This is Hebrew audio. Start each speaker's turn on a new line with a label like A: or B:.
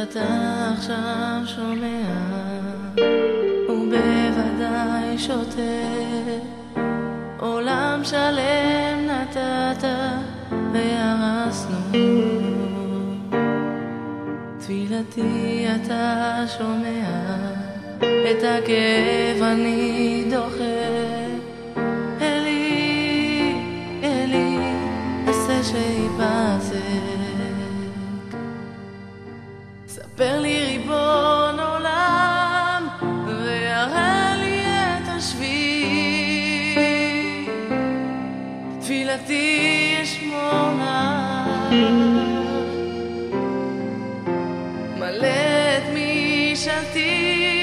A: ואתה עכשיו שומע ובוודאי שותה. עולם שלם נתת והרסנו. תפילתי אתה שומע, את הכאב אני דוחה. אלי, אלי, עשה שיפסק. ספר לי ריבון עולם ויראה לי את השביל. תפילתי אשמור לך, מלא את משאלתי.